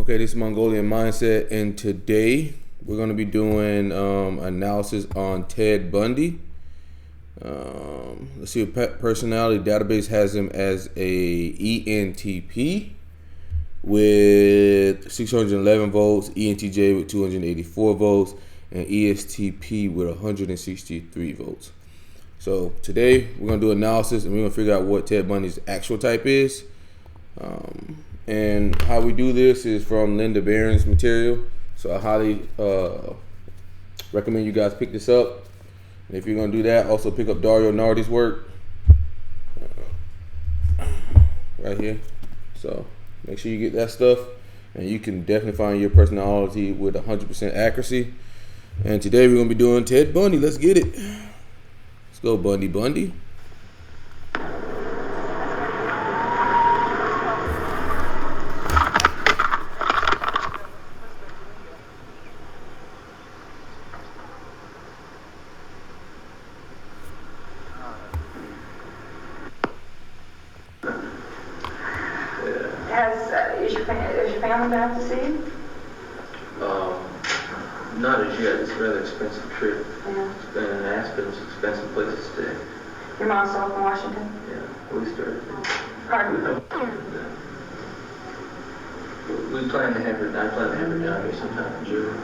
Okay, this is Mongolian Mindset, and today we're going to be doing analysis on Ted Bundy. Let's see, what personality database has him as a ENTP with 611 votes, ENTJ with 284 votes, and ESTP with 163 votes. So today we're going to do analysis, and we're going to figure out what Ted Bundy's actual type is. And how we do this is from Linda Barrens material. So I highly recommend you guys pick this up. And if you're going to do that, also pick up Dario Nardi's work right here. So make sure you get that stuff, and you can definitely find your personality with 100% accuracy. And today we're going to be doing Ted Bundy. Let's get it. Let's go, Bundy. Is your family been out to see you? Not as yet. It's a rather expensive trip. Yeah. It's been in Aspen. It's an expensive place to stay. Your mom's still from Washington? Yeah, we started. Pardon? We plan to have her. I plan to have her down here sometime in June.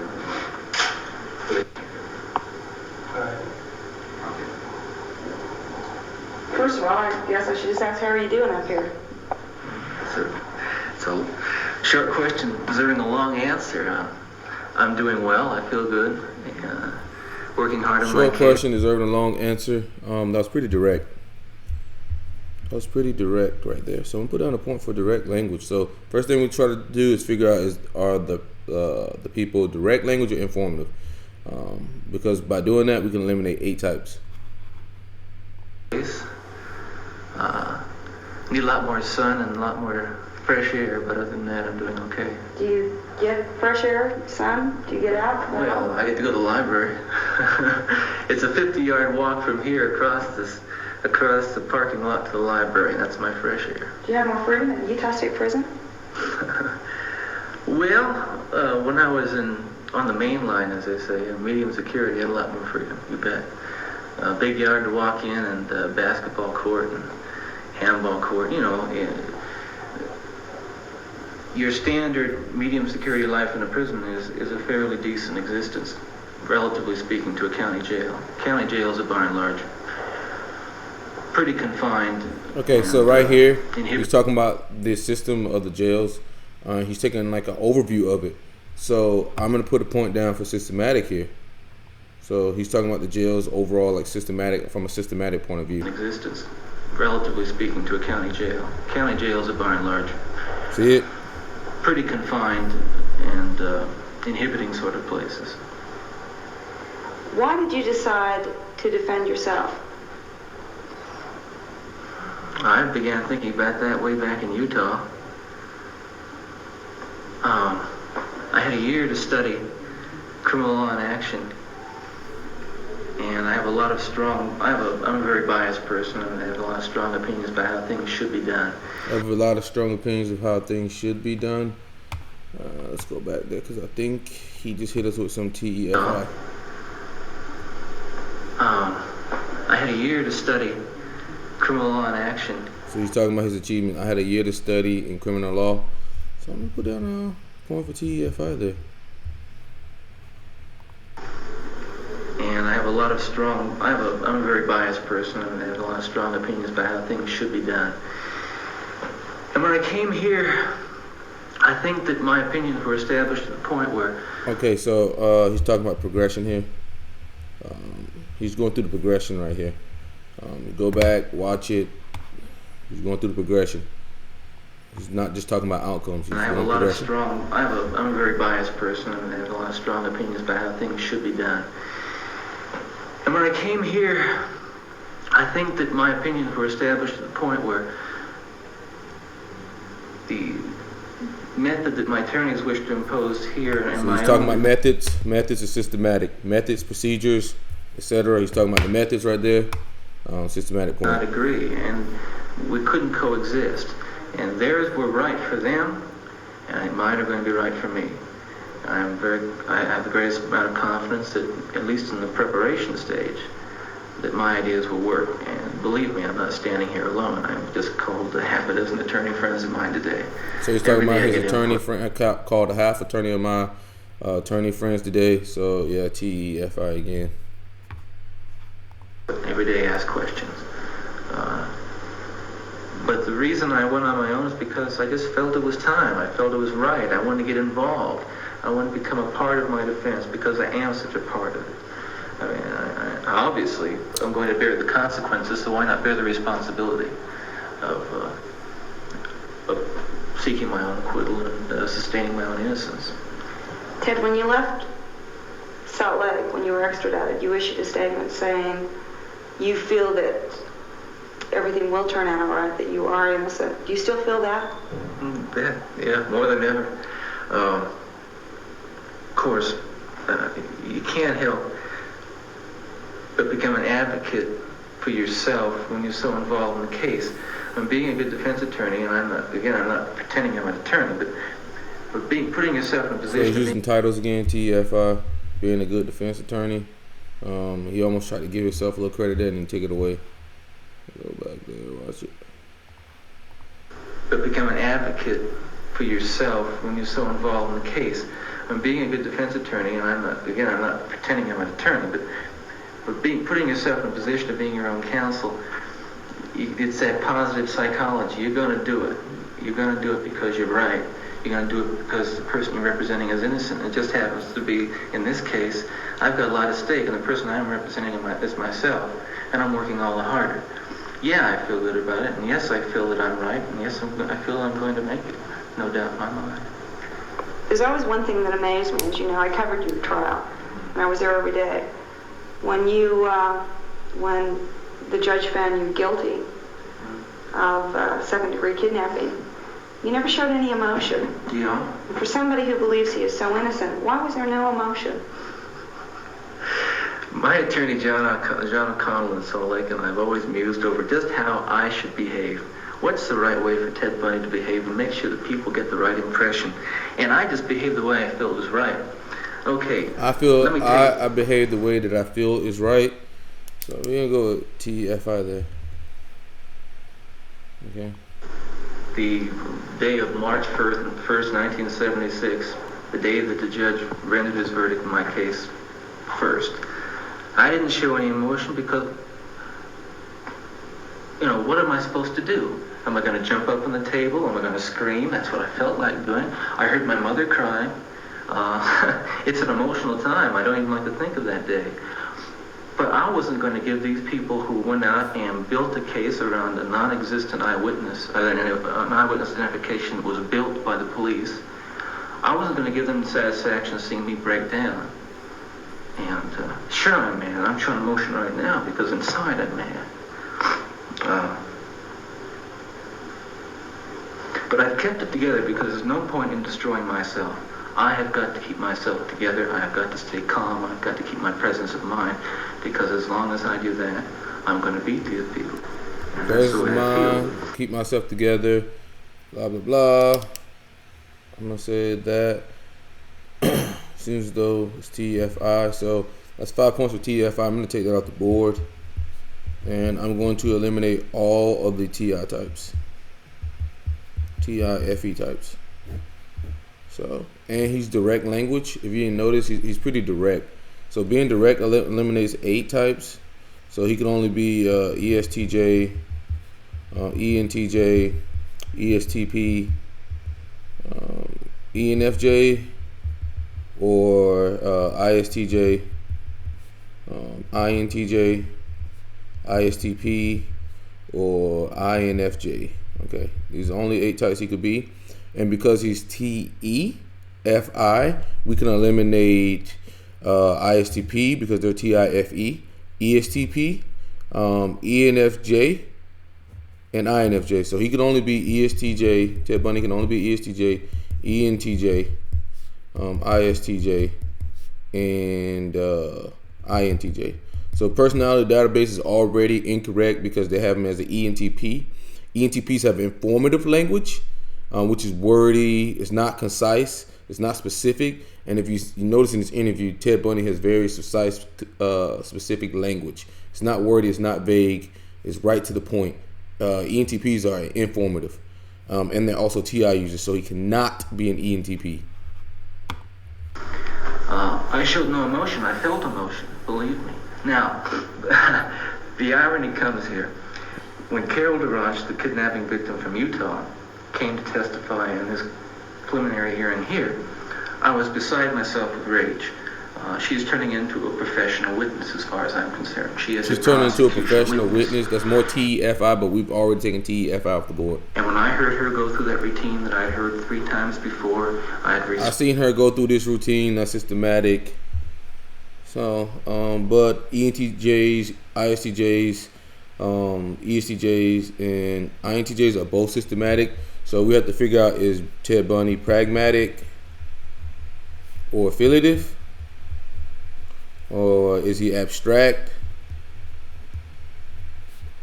First of all, I guess I should just ask, how are you doing up here? It's a short question deserving a long answer. I'm doing well. I feel good. Working hard on my short question deserving a long answer. That was pretty direct. Right there. So I'm gonna put down a point for direct language. So first thing we try to do is figure out are the people direct language or informative, because by doing that we can eliminate 8 types. Need a lot more sun and a lot more fresh air, but other than that, I'm doing okay. Do you get fresh air, sun? Do you get out? Well, I get to go to the library. It's a 50-yard walk from here across the parking lot to the library. That's my fresh air. Do you have more freedom than Utah State Prison? Well, when I was on the main line, as they say, medium security, I had a lot more freedom. You bet. Big yard to walk in, and basketball court and handball court. You know, your standard medium security life in a prison is a fairly decent existence, relatively speaking, to a county jail. County jails are by and large pretty confined. Okay, so right here, he's talking about the system of the jails. He's taking like an overview of it. So I'm going to put a point down for systematic here. So he's talking about the jails overall, like systematic, from a systematic point of view. Existence, relatively speaking, to a county jail. County jails are by and large see it? Pretty confined and inhibiting sort of places. Why did you decide to defend yourself? I began thinking about that way back in Utah. I had a year to study criminal law in action, and I have a lot of I'm a very biased person, and I have a lot of strong opinions about how things should be done. I have a lot of strong opinions of how things should be done. Let's go back there, because I think he just hit us with some TEFI. I had a year to study criminal law in action. So he's talking about his achievement. I had a year to study in criminal law. So I'm going to put down a point for TEFI there. And I have a lot of I'm a very biased person, and I have a lot of strong opinions about how things should be done. And when I came here, I think that my opinions were established to the point where... Okay, so he's talking about progression here. He's going through the progression right here. Go back, watch it. He's going through the progression. He's not just talking about outcomes. He's I have a lot of I'm a very biased person, and I have a lot of strong opinions about how things should be done. And when I came here, I think that my opinions were established to the point where the method that my attorneys wish to impose here and so he's talking about methods. Methods are systematic. Methods, procedures, etc. He's talking about the methods right there. Systematic point. I agree, and we couldn't coexist. And theirs were right for them, and mine are going to be right for me. I have the greatest amount of confidence that, at least in the preparation stage, that my ideas will work. And believe me, I'm not standing here alone. I've just called a half a dozen attorney friends of mine today. So he's talking about his attorney friend. I called a half attorney of my attorney friends today. So yeah, TEFI again. Every day ask questions. But the reason I went on my own is because I just felt it was time. I felt it was right. I wanted to get involved. I wanted to become a part of my defense because I am such a part of it. I mean, I obviously, I'm going to bear the consequences, so why not bear the responsibility of seeking my own acquittal and sustaining my own innocence. Ted, when you left Salt Lake, when you were extradited, you issued a statement saying you feel that everything will turn out all right, that you are innocent. Do you still feel that? Yeah, more than ever. Of course, you can't help but become an advocate for yourself when you're so involved in the case. And being a good defense attorney, and I'm not pretending I'm an attorney, but putting yourself in a position. So he's using titles again, TEFI, being a good defense attorney. He almost tried to give himself a little credit there and then take it away. Go back there, watch it. But become an advocate for yourself when you're so involved in the case. And being a good defense attorney, and I'm not pretending I'm an attorney, but putting yourself in a position of being your own counsel, it's that positive psychology. You're going to do it. You're going to do it because you're right. You're going to do it because the person you're representing is innocent. It just happens to be, in this case, I've got a lot at stake, and the person I'm representing is myself, and I'm working all the harder. Yeah, I feel good about it, and yes, I feel that I'm right, and yes, I feel I'm going to make it. No doubt in my mind. There's always one thing that amazed me. As you know, I covered your trial, and I was there every day. When the judge found you guilty of second-degree kidnapping, you never showed any emotion. Yeah. For somebody who believes he is so innocent, why was there no emotion? My attorney, John O'Connell in Salt Lake, and I've always mused over just how I should behave. What's the right way for Ted Bundy to behave and make sure that people get the right impression? And I just behaved the way I felt was right. Okay. I behave the way that I feel is right. So we're gonna go with TEFI there. Okay. The day of March 1st, 1976, the day that the judge rendered his verdict in my case first, I didn't show any emotion because, what am I supposed to do? Am I going to jump up on the table? Am I going to scream? That's what I felt like doing. I heard my mother crying. It's an emotional time. I don't even like to think of that day. But I wasn't going to give these people who went out and built a case around a non-existent eyewitness, an eyewitness identification that was built by the police. I wasn't going to give them the satisfaction of seeing me break down. And sure, I'm mad. I'm showing emotion right now because inside I'm mad. But I've kept it together because there's no point in destroying myself. I have got to keep myself together. I have got to stay calm. I've got to keep my presence of mind because as long as I do that, I'm going to beat these people. Presence of mind, keep myself together, blah, blah, blah. I'm going to say that. Seems as though it's TEFI. So that's 5 points for TEFI. I'm going to take that off the board. And I'm going to eliminate all of the TI types. TIFE types. So, and he's direct language. If you didn't notice, he's pretty direct. So being direct eliminates 8 types. So he can only be ESTJ, ENTJ, ESTP, ENFJ, or ISTJ, INTJ, ISTP, or INFJ. Okay, these are only 8 types he could be. And because he's TEFI, we can eliminate ISTP because they're TIFE, ESTP, ENFJ, and INFJ. So he can only be ESTJ. Ted Bundy can only be ESTJ, ENTJ, ISTJ, and INTJ. So personality database is already incorrect because they have him as an ENTP. ENTPs have informative language. which is wordy. It's not concise. It's not specific. And if you notice in this interview, Ted Bundy has very precise, specific language. It's not wordy. It's not vague. It's right to the point. ENTPs are informative. And they're also TI users, so he cannot be an ENTP. I showed no emotion. I felt emotion, believe me. Now, the irony comes here. When Carol DeRoche, the kidnapping victim from Utah, came to testify in this preliminary hearing here, I was beside myself with rage. She's turning into a professional witness as far as I'm concerned. She's turning into a professional witness. That's more TEFI, but we've already taken TEFI off the board. And when I heard her go through that routine that I heard 3 times before, I seen her go through this routine. That's systematic. So, but ENTJs, ISTJs, ESTJs, and INTJs are both systematic. So we have to figure out, is Ted Bundy pragmatic or affiliative? Or is he abstract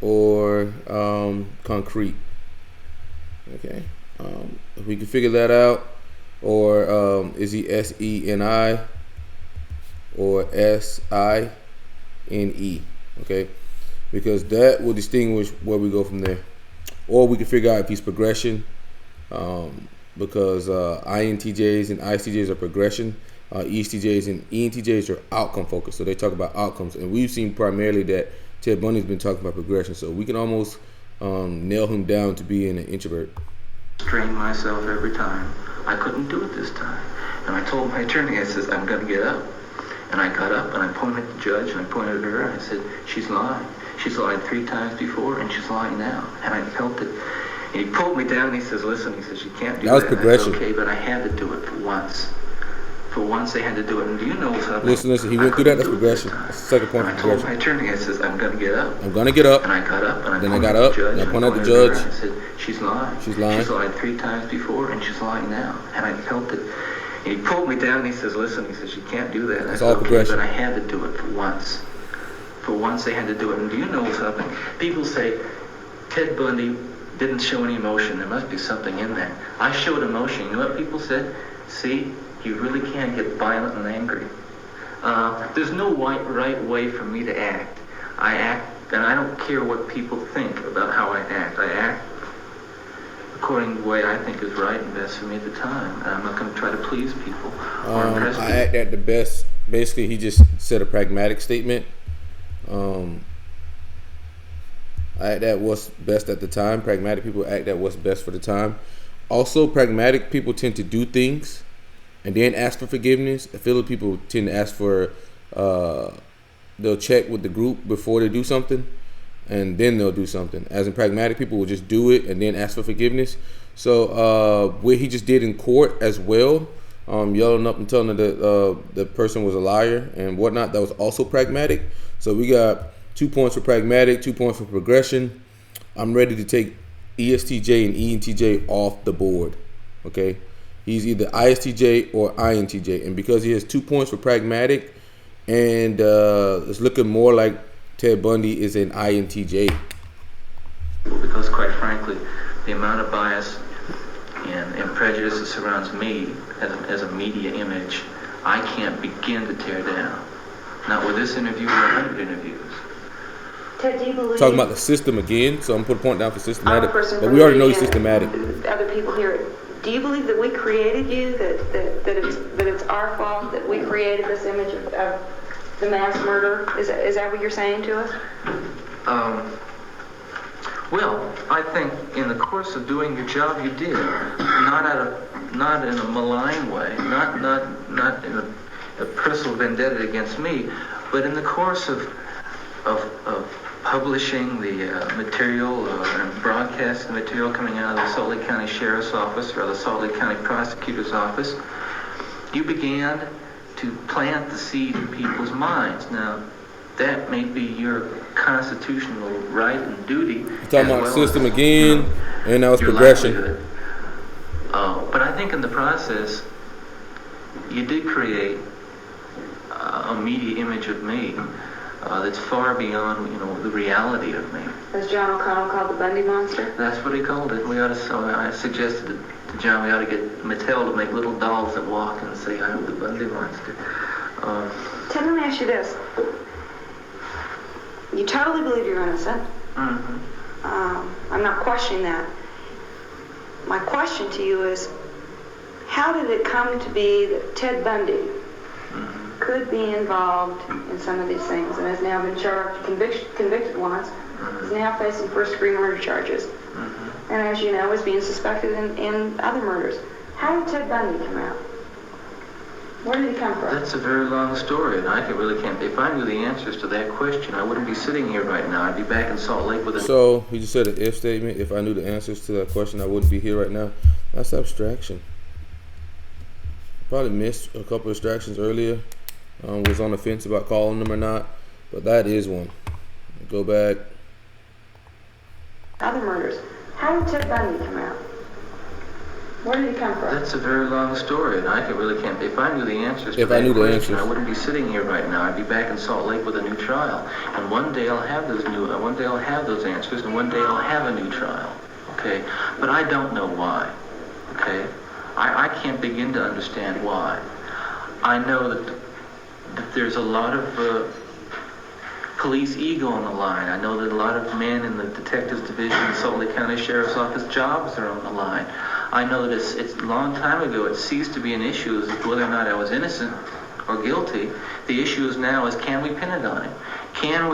or concrete? Okay, if we can figure that out, or is he SENI or SINE? Okay, because that will distinguish where we go from there. Or we can figure out if he's progression, because INTJs and ISTJs are progression. ESTJs and ENTJs are outcome focused, so they talk about outcomes, and we've seen primarily that Ted Bundy's been talking about progression, so we can almost nail him down to being an introvert. Strained myself every time. I couldn't do it this time, and I told my attorney, I said, I'm going to get up. And I got up and I pointed at the judge and I pointed at her and I said, she's lying. She's lied 3 times before and she's lying now. And I felt it. And he pulled me down and he says, listen, he says, you can't do that. That was progression. That's okay, but I had to do it for once. For once they had to do it. And do you know something? Listen, he went through that. That's progression. That's the second point of progression. I told my attorney, I says, I'm going to get up. I'm going to get up. And I got up and I pointed at the judge. And I pointed at the judge. I said, she's lying. She's lying. She's lied 3 times before and she's lying now. And I felt it. And he pulled me down and he says, listen, he says, you can't do that. That's all progression. But I had to do it for once. For once they had to do it. And do you know something? People say, Ted Bundy didn't show any emotion. There must be something in there. I showed emotion. You know what people said? See, you really can get violent and angry. There's no right way for me to act. I act, and I don't care what people think about how I act. I act according to the way I think is right and best for me at the time. And I'm not going to try to please people or impress people. I act at the best. Basically, he just said a pragmatic statement. I act at what's best at the time. Pragmatic people act at what's best for the time. Also, pragmatic people tend to do things and then ask for forgiveness. Affiliate people tend to ask for, they'll check with the group before they do something, and then they'll do something. As in, pragmatic people will just do it and then ask for forgiveness. So what he just did in court as well, yelling up and telling that the person was a liar and whatnot, that was also pragmatic. So we got 2 points for pragmatic, 2 points for progression. I'm ready to take ESTJ and ENTJ off the board. Okay, he's either ISTJ or INTJ, and because he has 2 points for pragmatic, and it's looking more like Ted Bundy is an INTJ. Because quite frankly, the amount of bias and prejudice that surrounds me as a media image, I can't begin to tear down. Not with this interview or 100 interviews. Ted, do you believe... Talking about the system again, so I'm going to put a point down for systematic. But we already know he's systematic. Other people here, do you believe that we created you, that it's our fault that we created this image of the mass murder? Is that what you're saying to us? Well, I think in the course of doing your job, you did. Not in a malign way, not in a personal vendetta against me, but in the course of publishing the material and broadcasting the material coming out of the Salt Lake County Sheriff's Office or the Salt Lake County Prosecutor's Office, you began to plant the seed in people's minds. Now, that may be your constitutional right and duty. You're talking about system again, and that was progression. But I think in the process, you did create a media image of me that's far beyond, the reality of me. As John O'Connell called the Bundy monster? That's what he called it. I suggested John, we ought to get Mattel to make little dolls that walk and say, "I am the Bundy monster." Ted, let me ask you this. You totally believe you're innocent. I'm not questioning that. My question to you is, how did it come to be that Ted Bundy could be involved in some of these things and has now been charged, convicted once, is now facing first-degree murder charges, and as you know, is being suspected in other murders? How did Ted Bundy come out? Where did he come from? That's a very long story, and I really can't. If I knew the answers to that question, I wouldn't be sitting here right now. I'd be back in Salt Lake with a... So, he just said an if statement. If I knew the answers to that question, I wouldn't be here right now. That's abstraction. Probably missed a couple of distractions earlier. Was on the fence about calling them or not, but that is one. Go back. Other murders. How did Ted Bundy come out? Where did he come from? That's a very long story, and I really can't. If I knew the answers to If that I knew the question, answers. I wouldn't be sitting here right now. I'd be back in Salt Lake with a new trial, and one day I'll have those answers, and one day I'll have a new trial. Okay, but I don't know why. Okay, I can't begin to understand why. I know that there's a lot of police ego on the line. I know that a lot of men in the Detectives Division in Salt Lake County Sheriff's Office jobs are on the line. I know that it's a long time ago it ceased to be an issue as whether or not I was innocent or guilty. The issue is now is, can we pin it on him? Can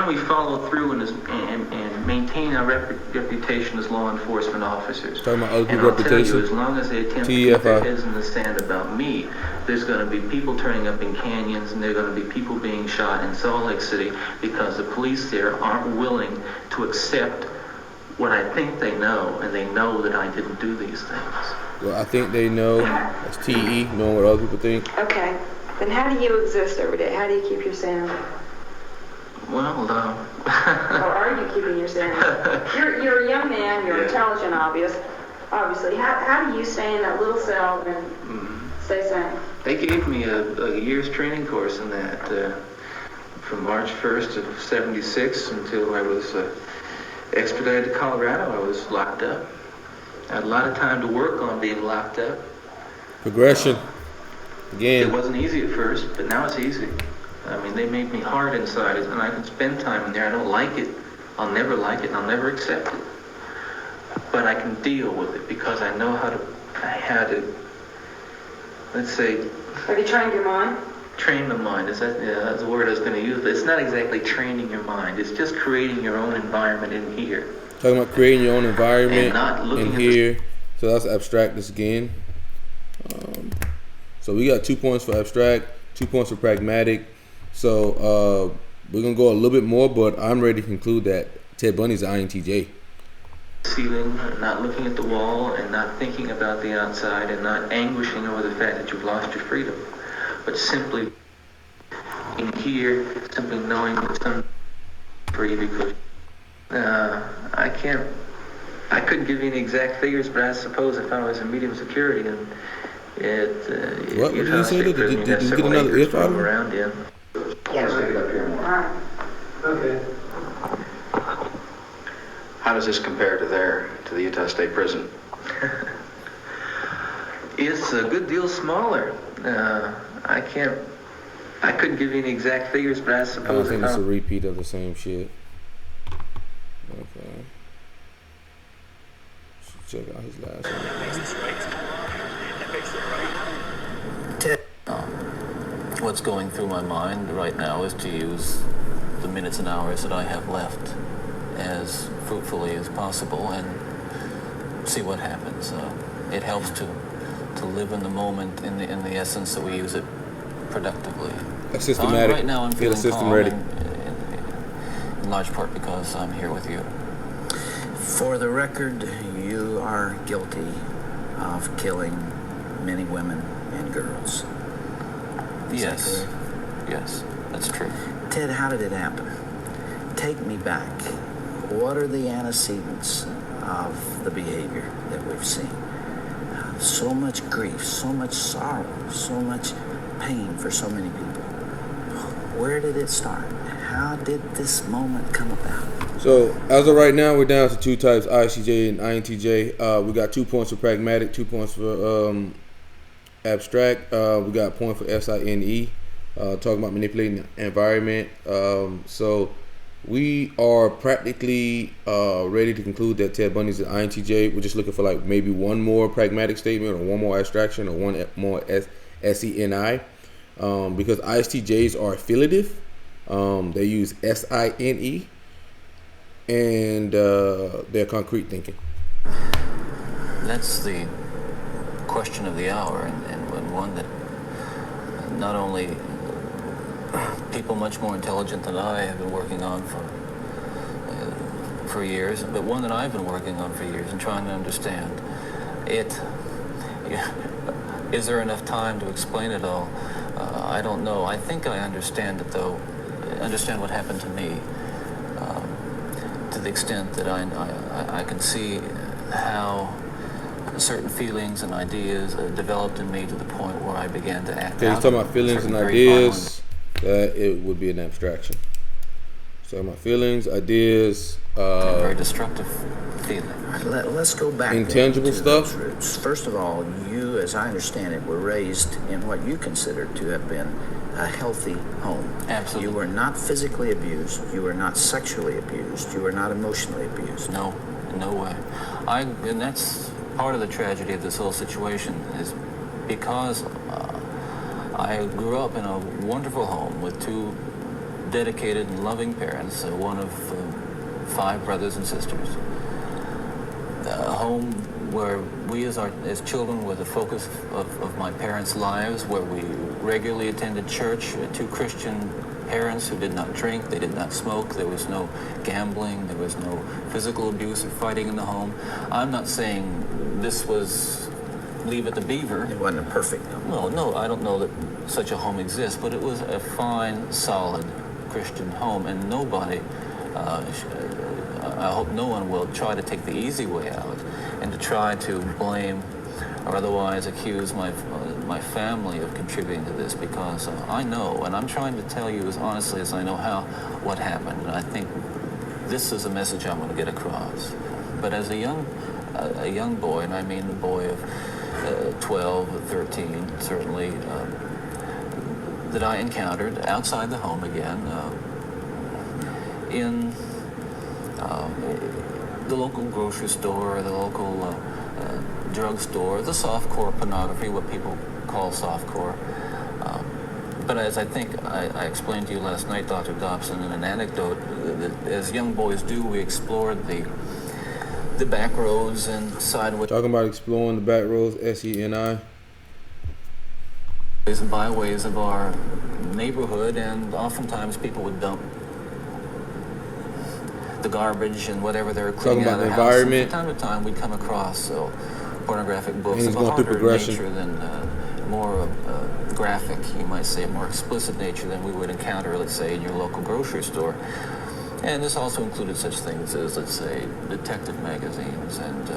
we follow through and maintain our reputation as law enforcement officers? Talking about other And people's I'll tell reputation. you, as long as they attempt to keep their heads in the sand about me, there's going to be people turning up in canyons, and there are going to be people being shot in Salt Lake City because the police there aren't willing to accept what I think they know, and they know that I didn't do these things. Well, I think they know. That's TE, knowing what other people think. Okay. Then how do you exist every day? How do you keep your sanity? Well, Or are you keeping your sanity? You're a young man. You're intelligent, obviously. How do you stay in that little cell and stay sane? they gave me a year's training course in that from March 1st of '76 until I was extradited to Colorado. I was locked up. I had a lot of time to work on being locked up. Progression. Again. It wasn't easy at first, but now it's easy. I mean, they made me hard inside, and I can spend time in there. I don't like it. I'll never like it, and I'll never accept it. But I can deal with it because I know how to, let's say... Have you trained your mind? Train the mind. That's the word I was going to use. But it's not exactly training your mind. It's just creating your own environment in here. Talking about creating your own environment And not looking in at here. So that's abstract this again. So we got 2 points for abstract, 2 points for pragmatic. So we're going to go a little bit more, but I'm ready to conclude that Ted Bundy's an INTJ. Ceiling, not looking at the wall, and not thinking about the outside, and not anguishing over the fact that you've lost your freedom, but simply in here, simply knowing that some free because I couldn't give you any exact figures, but I suppose if I was in medium security and What did you say? Did you get another if out of him? Around in. Yes, take it up here more. Okay. How does this compare to the Utah State Prison? It's a good deal smaller. I couldn't give you any exact figures, but I I suppose think it's a repeat of the same shit. Okay. Should check out his last one. What's going through my mind right now is to use the minutes and hours that I have left as fruitfully as possible and see what happens. It helps to live in the moment in the essence that we use it productively. That's systematic. Right now I'm Get feeling a system calm ready. in large part because I'm here with you. For the record, you are guilty of killing many women and girls. Yes. Yes, that's true. Ted, how did it happen? Take me back. What are the antecedents of the behavior that we've seen? So much grief, so much sorrow, so much pain for so many people. Where did it start? How did this moment come about? So as of right now, we're down to two types: ISTJ and INTJ. We got 2 points for pragmatic, 2 points for abstract. We got a point for SINE, talking about manipulating the environment. So we are practically ready to conclude that Ted Bundy's an INTJ. We're just looking for like maybe one more pragmatic statement, or one more abstraction, or one more SENI, because ISTJs are affiliative. They use SINE, and they're concrete thinking. That's the question of the hour, and one that not only people much more intelligent than I have been working on for years, but one that I've been working on for years and trying to understand it. Is there enough time to explain it all? I don't know. I think I understand it, though. I understand what happened to me, to the extent that I can see how certain feelings and ideas developed in me to the point where I began to act out. Okay, he's talking about feelings and ideas. That it would be an abstraction. So my feelings, ideas, very destructive feeling. Let's go back. Intangible stuff. Roots. First of all, you, as I understand it, were raised in what you consider to have been a healthy home. Absolutely. You were not physically abused. You were not sexually abused. You were not emotionally abused. No, no way. And that's part of the tragedy of this whole situation, is because I grew up in a wonderful home with 2 dedicated and loving parents, one of 5 brothers and sisters. A home where we as children were the focus of my parents' lives, where we regularly attended church, 2 Christian parents who did not drink, they did not smoke, there was no gambling, there was no physical abuse or fighting in the home. I'm not saying this was Leave It to Beaver. It wasn't a perfect home. Well, no, I don't know that such a home exists, but it was a fine, solid Christian home, and nobody, I hope no one will try to take the easy way out and to try to blame or otherwise accuse my family of contributing to this, because I know, and I'm trying to tell you as honestly as I know how, what happened, and I think this is a message I'm going to get across. But as a young boy, and I mean a boy of 12 or 13, certainly, that I encountered outside the home again, in the local grocery store, the local drugstore, the softcore pornography, what people call softcore. But as I think I explained to you last night, Dr. Dobson, in an anecdote, that as young boys do, we explored the back roads and sideways. Talking about exploring the back roads, SENI. And byways of our neighborhood, and oftentimes people would dump the garbage and whatever they were cleaning out of the environment. House. And from time to time, we'd come across pornographic books of a harder nature than more graphic, you might say, more explicit nature than we would encounter, let's say, in your local grocery store. And this also included such things as, let's say, detective magazines and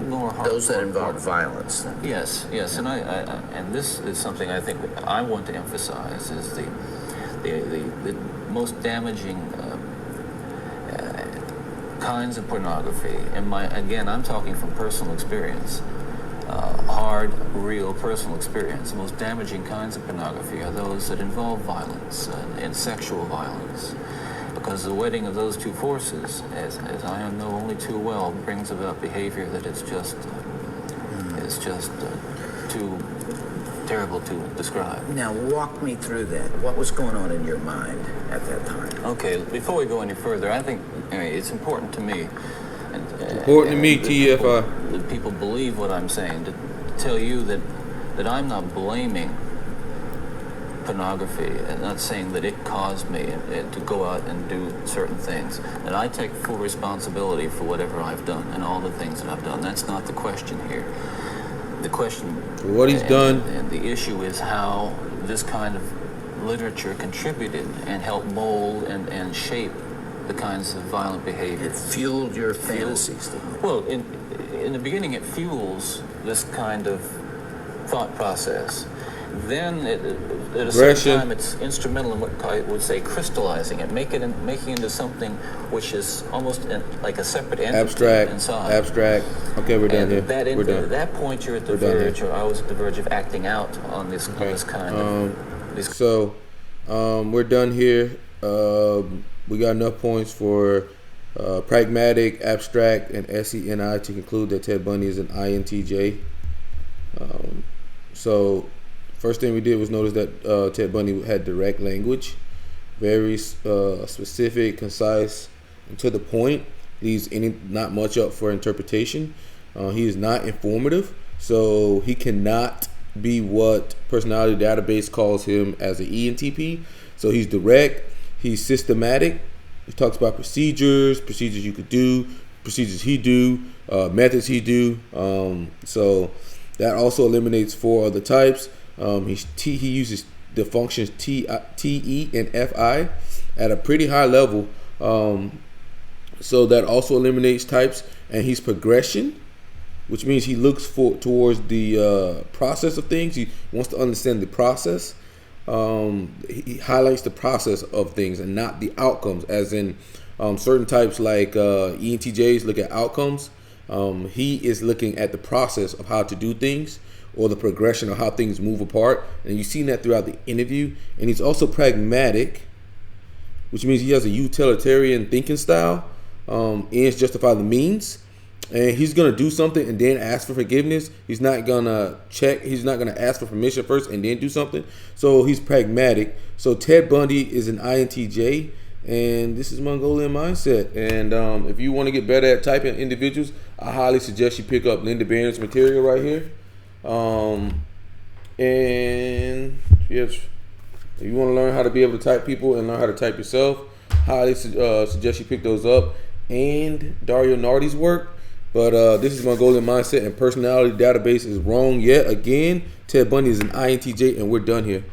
more hardcore. Those that involve violence. Yes, and and this is something I think I want to emphasize, is the most damaging kinds of pornography. And again, I'm talking from personal experience, hard, real personal experience. The most damaging kinds of pornography are those that involve violence and sexual violence. Because the wedding of those 2 forces, as I know only too well, brings about behavior that is just too terrible to describe. Now, walk me through that. What was going on in your mind at that time? Okay, before we go any further, I think it's important to me. TFI. That people believe what I'm saying, to tell you that I'm not blaming pornography and not saying that it caused me to go out and do certain things. And I take full responsibility for whatever I've done and all the things that I've done. That's not the question here. The question, for what he's done, and the issue is how this kind of literature contributed and helped mold and shape the kinds of violent behavior. It fueled your fantasies, didn't it? Well, in the beginning, it fuels this kind of thought process. then at a certain Aggression. time it's instrumental in what I would say crystallizing it, making it into something which is almost like a separate entity inside. Abstract. Okay, we're done here. At that point, you're at the verge, or I was at the verge of acting out on this kind of. So, we're done here. We got enough points for pragmatic, abstract, and SENI to conclude that Ted Bundy is an INTJ. So, first thing we did was notice that Ted Bundy had direct language, very specific, concise, and to the point. Leaves not much up for interpretation. He is not informative, so he cannot be what personality database calls him as an ENTP. So he's direct, he's systematic. He talks about procedures you could do, procedures he do, methods he do. So that also eliminates 4 other types. He uses the functions T, E, and Fi at a pretty high level. So that also eliminates types, and he's progression, which means he looks towards the process of things. He wants to understand the process. He highlights the process of things and not the outcomes, as in certain types like ENTJs look at outcomes. He is looking at the process of how to do things, or the progression of how things move apart, and you've seen that throughout the interview. And he's also pragmatic, which means he has a utilitarian thinking style. Ends justify the means, and he's gonna do something and then ask for forgiveness. He's not gonna ask for permission first and then do something. So he's pragmatic. So Ted Bundy is an INTJ, and this is Mongolian Mindset. And if you want to get better at typing individuals, I highly suggest you pick up Linda Barrens material right here. And yes, if you want to learn how to be able to type people and learn how to type yourself, highly suggest you pick those up, and Dario Nardi's work. But this is Mongolian Mindset, and personality database is wrong yet again. Ted Bundy is an INTJ, and we're done here.